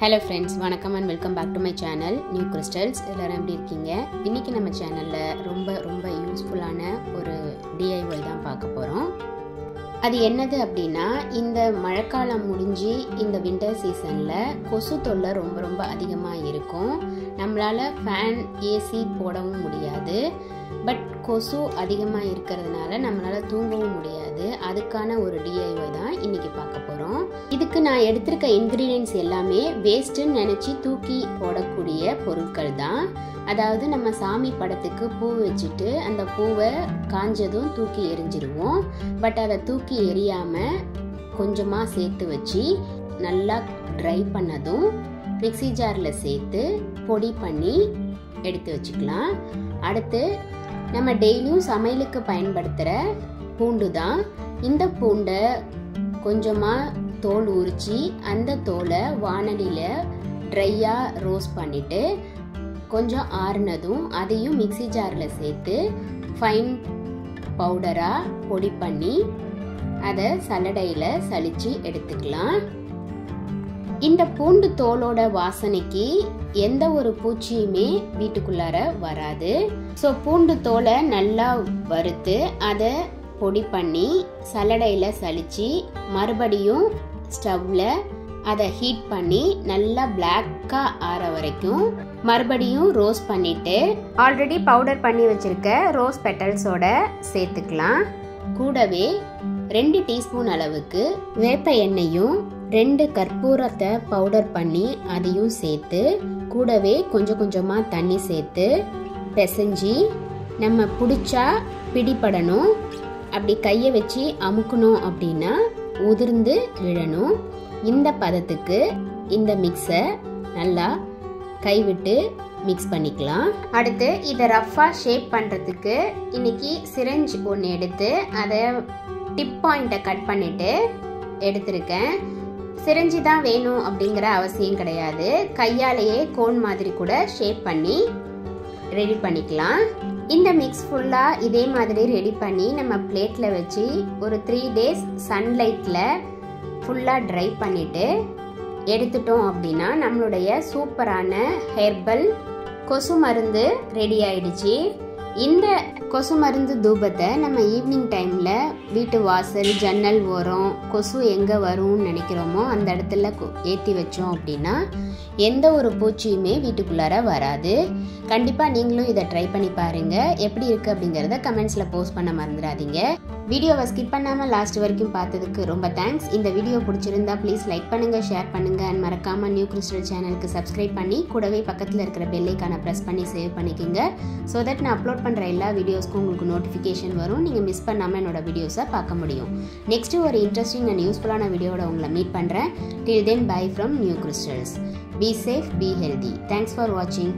Hello friends, வணக்கம் and welcome back to my channel New Crystals. எல்லாரும் எப்படி இருக்கீங்க? இன்னைக்கு நம்ம சேனல்ல ரொம்ப யூஸ்ஃபுல்லான ஒரு DIY தான் பார்க்க போறோம். அது என்னது அப்படினா இந்த மழைக்காலம் முடிஞ்சி இந்த வின்டர் சீசன்ல கொசு தொல்லை ரொம்ப அதிகமா இருக்கும். நம்மளால ஃபேன் ஏசி போடவும் முடியாது. பட் கொசு அதிகமா இருக்கிறதுனால நம்மளால தூங்கவும் முடியாது. அதுக்கான ஒரு DIY தான் இன்னைக்கு பார்க்க போறோம். இதுக்கு நான் எடுத்துர்க்க ingredients எல்லாமே வேஸ்ட்னு நினைச்சி தூக்கி போடக்கூடிய பொருட்கள் தான். அதாவது நம்ம சாமி படத்துக்கு பூ வச்சிட்டு அந்த பூவை காஞ்சதும் தூக்கி எரிஞ்சிருவோம். பட் அதை தூக்கி எரியாம கொஞ்சமா சேர்த்து வச்சு நல்லா ட்ரை பண்ணதும் மிக்ஸி ஜார்ல சேர்த்து பொடி பண்ணி எடுத்து வச்சுக்கலாம். அடுத்து நம்ம டெய்லியும் சமையலுக்கு பயன்படுத்துகிற பூண்டு தான். இந்த பூண்டை கொஞ்சமாக தோல் உரிச்சி அந்த தோலை வானலியில் ட்ரையாக ரோஸ்ட் பண்ணிவிட்டு கொஞ்சம் ஆறுனதும் அதையும் மிக்ஸி ஜாரில் சேர்த்து ஃபைன் பவுடராக பொடி பண்ணி அதை சல்லடையில் சலிச்சு எடுத்துக்கலாம். இந்த பூண்டு தோலோட வாசனைக்கு எந்த ஒரு பூச்சியுமே வீட்டுக்குள்ளார வராது. ஸோ பூண்டு தோலை நல்லா வறுத்து அதை பொடி பண்ணி சல்லடையில் சலிச்சு மறுபடியும் ஸ்டவ்வில் அதை ஹீட் பண்ணி நல்லா பிளாக்காக ஆற வரைக்கும் மறுபடியும் ரோஸ்ட் பண்ணிட்டு ஆல்ரெடி பவுடர் பண்ணி வச்சிருக்க ரோஸ் பெட்டல்ஸோட சேர்த்துக்கலாம். கூடவே 2 டீஸ்பூன் அளவுக்கு வேப்ப எண்ணெயும் 2 கற்பூரத்தை பவுடர் பண்ணி அதையும் சேர்த்து கூடவே கொஞ்சமாக தண்ணி சேர்த்து பிசைஞ்சி நம்ம பிடிச்சா பிடிபடணும். அப்படி கையை வச்சு அமுக்கணும் அப்படின்னா உதிர்ந்து விழணும். இந்த பதத்துக்கு இந்த மிக்ஸை நல்லா கைவிட்டு மிக்ஸ் பண்ணிக்கலாம். அடுத்து இதை ரஃப்பாக ஷேப் பண்ணுறதுக்கு இன்னைக்கு சிரஞ்ச் ஒன்று எடுத்து அதை டிப் பாயிண்ட்டை கட் பண்ணிட்டு எடுத்திருக்கேன். சிரஞ்சி தான் வேணும் அப்படிங்கிற அவசியம் கிடையாது. கையாலேயே கோன் மாதிரி கூட ஷேப் பண்ணி ரெடி பண்ணிக்கலாம். இந்த மிக்ஸ் ஃபுல்லாக இதே மாதிரி ரெடி பண்ணி நம்ம பிளேட்டில் வச்சு ஒரு 3 days சன்லைட்டில் ஃபுல்லாக ட்ரை பண்ணிவிட்டு எடுத்துட்டோம் அப்படின்னா நம்மளுடைய சூப்பரான ஹெர்பல் கொசு மருந்து ரெடி ஆயிடுச்சு. இந்த கொசு மருந்து தூபத்தை நம்ம ஈவினிங் டைமில் வீட்டு வாசல் ஜன்னல் ஓரம் கொசு எங்கே வரும்னு நினைக்கிறோமோ அந்த இடத்துல ஏற்றி வச்சோம் அப்படின்னா எந்த ஒரு பூச்சியுமே வீட்டுக்குள்ளார வராது. கண்டிப்பாக நீங்களும் இதை ட்ரை பண்ணி பாருங்கள். எப்படி இருக்குது அப்படிங்கிறத கமெண்ட்ஸில் போஸ்ட் பண்ண மறந்துடாதீங்க. வீடியோவை ஸ்கிப் பண்ணாமல் லாஸ்ட் வரைக்கும் பார்த்ததுக்கு ரொம்ப தேங்க்ஸ். இந்த வீடியோ பிடிச்சிருந்தா ப்ளீஸ் லைக் பண்ணுங்கள், ஷேர் பண்ணுங்கள் அண்ட் மறக்காமல் நியூ கிறிஸ்டல் சேனலுக்கு சப்ஸ்கிரைப் பண்ணி கூடவே பக்கத்தில் இருக்கிற பெல் ஐகானை ப்ரெஸ் பண்ணி சேவ் பண்ணிக்கோங்க. ஸோ தட் நான் அப்லோட் பண்ணுற எல்லா வீடியோஸ்க்கும் உங்களுக்கு நோட்டிஃபிகேஷன் வரும். நீங்கள் மிஸ் பண்ணாமல் என்னோட வீடியோஸை பார்க்க முடியும். நெக்ஸ்ட்டு ஒரு இன்ட்ரெஸ்டிங் அண்ட் யூஸ்ஃபுல்லான வீடியோட உங்களை மீட் பண்ணுறேன். Till then, bye from New Crystals. Be safe, be healthy. Thanks for watching.